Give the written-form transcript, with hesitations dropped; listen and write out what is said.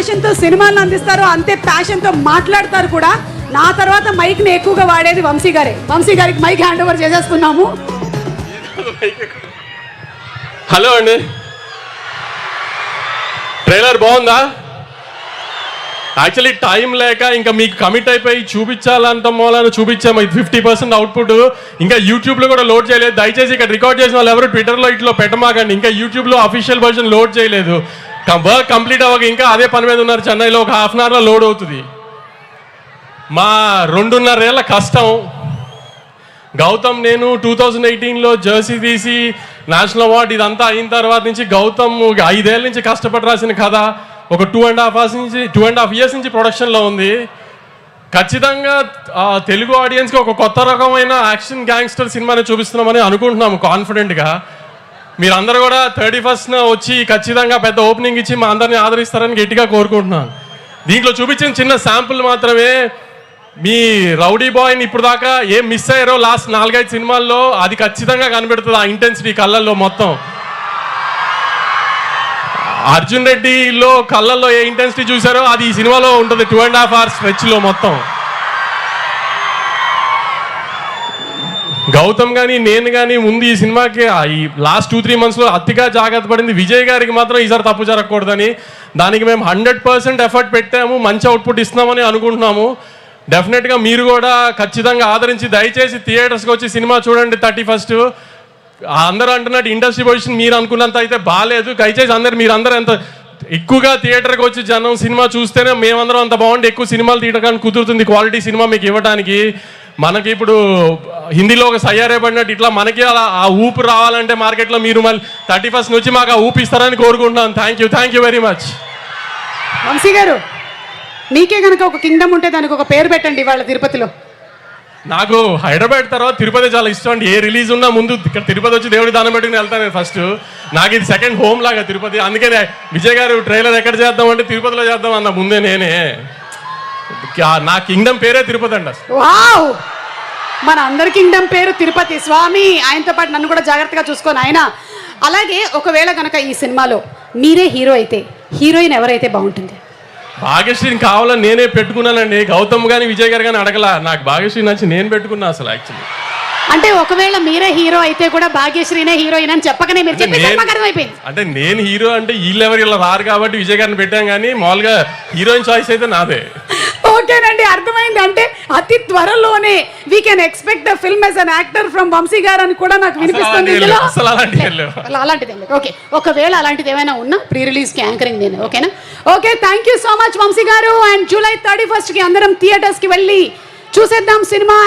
ప్యాషన్తో సినిమాలను అందిస్తారో అంతే ప్యాషన్తో మాట్లాడతారు కూడా. నా తర్వాత మైక్ని ఎక్కువగా వాడేది వంశీ గారే. వంశీ గారికి మైక్ హ్యాండ్ ఓవర్ చేసేస్తున్నాము. హలో అండి, ట్రైలర్ బాగుందా? యాక్చువల్లీ టైం లేక ఇంకా మీకు కమిట్ అయిపోయి చూపించాలంట మూలాన్ని చూపించాము. 50% అవుట్పుట్ ఇంకా యూట్యూబ్లో కూడా లోడ్ చేయలేదు. దయచేసి ఇక్కడ రికార్డ్ చేసిన వాళ్ళు ఎవరు ట్విట్టర్లో ఇట్లో పెట్టమాకండి. ఇంకా యూట్యూబ్లో అఫీషియల్ వర్షన్ లోడ్ చేయలేదు. వర్క్ కంప్లీట్ అవ్వక ఇంకా అదే పని మీద ఉన్నారు. చెన్నైలో ఒక హాఫ్ అన్ అవర్లో లోడ్ అవుతుంది. మా 2.5 ఏళ్ల కష్టం. గౌతమ్ నేను 2018లో జెర్సీ తీసి నేషనల్ అవార్డు ఇదంతా అయిన తర్వాత నుంచి గౌతమ్ 5 ఏళ్ళ నుంచి కష్టపడి రాసిన కథ ఒక 2.5 years నుంచి ప్రొడక్షన్లో ఉంది. ఖచ్చితంగా తెలుగు ఆడియన్స్కి ఒక కొత్త రకమైన యాక్షన్ గ్యాంగ్స్టర్ సినిమాని చూపిస్తున్నామని అనుకుంటున్నాము కాన్ఫిడెంట్గా. మీరందరూ కూడా 31st వచ్చి ఖచ్చితంగా పెద్ద ఓపెనింగ్ ఇచ్చి మా అందరినీ ఆదరిస్తారని గట్టిగా కోరుకుంటున్నాను. దీంట్లో చూపించిన చిన్న శాంపుల్ మాత్రమే. మీ రౌడీ బాయ్ని ఇప్పుడు దాకా ఏం మిస్ అయ్యారో లాస్ట్ 4-5 సినిమాల్లో అది ఖచ్చితంగా కనబడుతుంది. ఆ ఇంటెన్సిటీ కళ్ళల్లో మొత్తం. అర్జున్ రెడ్డిలో కళ్ళల్లో ఏ ఇంటెన్సిటీ చూసారో అది ఈ సినిమాలో ఉంటుంది. 2.5 hours స్ట్రెచ్లో మొత్తం. గౌతమ్ కానీ నేను కానీ ముందు ఈ సినిమాకి ఈ లాస్ట్ 2-3 monthsలో అతిగా జాగ్రత్త పడింది. విజయ్ గారికి మాత్రం ఈసారి తప్పు జరగకూడదని దానికి మేము 100% ఎఫర్ట్ పెట్టాము. మంచి అవుట్పుట్ ఇస్తున్నామని అనుకుంటున్నాము. డెఫినెట్గా మీరు కూడా ఖచ్చితంగా ఆదరించి దయచేసి థియేటర్స్కి వచ్చి సినిమా చూడండి 31st. అందరూ అంటున్నట్టు ఇండస్ట్రీ పొజిషన్ మీరు అనుకున్నంత అయితే బాగాలేదు. దయచేసి మీరందరూ ఎంత ఎక్కువగా థియేటర్కి వచ్చి జనం సినిమా చూస్తేనే మేమందరం అంత బాగుండి ఎక్కువ సినిమాలు తీయడానికి కుదురుతుంది. క్వాలిటీ సినిమా మీకు ఇవ్వడానికి. మనకి ఇప్పుడు హిందీలో ఒక సయ్యారే పడినట్టు ఇట్లా మనకి అలా ఆ ఊపు రావాలంటే మార్కెట్లో మీరు మళ్ళీ 31st వచ్చి మాకు ఆ ఊపు ఇస్తారని కోరుకుంటున్నాను. Thank you very much. Vamshi garu, మీకే కనుక ఒక కింగ్డమ్ ఉంటే దానికి ఒక పేరు పెట్టండి ఇవాళ తిరుపతిలో. నాకు హైదరాబాద్ తర్వాత తిరుపతి చాలా ఇష్టం అండి. ఏ రిలీజ్ ఉన్నా ముందు ఇక్కడ తిరుపతి వచ్చి దేవుడి దానం పెట్టుకుని వెళ్తాను నేను ఫస్ట్. నాకు ఇది సెకండ్ హోమ్ లాగా తిరుపతి. అందుకనే విజయ్ గారు ట్రైలర్ ఎక్కడ చేద్దాం అంటే తిరుపతిలో చేద్దాం అన్న ముందే నేనే. నా కింగ్డమ్ పేరే తిరుపతి అండి. వావ్, మన అందరి కింగ్డమ్ పేరు తిరుపతి. స్వామి ఆయనతో పాటు నన్ను కూడా జాగ్రత్తగా చూసుకొని ఆయన. అలాగే ఒకవేళ కనుక ఈ సినిమాలో మీరే హీరో అయితే హీరోయిన్ ఎవరైతే బాగుంటుంది? భాగ్యశ్రీని కావాలని నేనే పెట్టుకున్నానండి. గౌతమ్ కానీ విజయ్ గారు కానీ అడగలా. నాకు భాగ్యశ్రీ నచ్చి నేను పెట్టుకున్నా అసలు యాక్చువల్లీ. అంటే ఒకవేళ మీరే హీరో అయితే కూడా భాగ్యశ్రీనే హీరోయిన్ అని చెప్పకనే మీరు చెప్పేసి అంటే నేను హీరో అంటే వీళ్ళెవరు ఇలా రారు కాబట్టి విజయ్ గారిని పెట్టాం. కానీ మామూలుగా హీరోయిన్ చాయిస్ అయితే నాదే. ఓకేనండి, అర్థమైంది. అంటే అతి త్వరలోనే we can expect the film as an actor from Vamshi garu అని కూడా నాకు వినిపిస్తుంది. అలాంటిది ఓకే. ఒకవేళ అలాంటిది ఏమైనా ఉన్నా ప్రీ రిలీజ్ కి యాంకరింగ్ నేను. ఓకేనా? Okay, thank you so much Vamshi గారు. అండ్ July 31st అందరం థియేటర్స్ కి వెళ్ళి చూసేద్దాం సినిమా.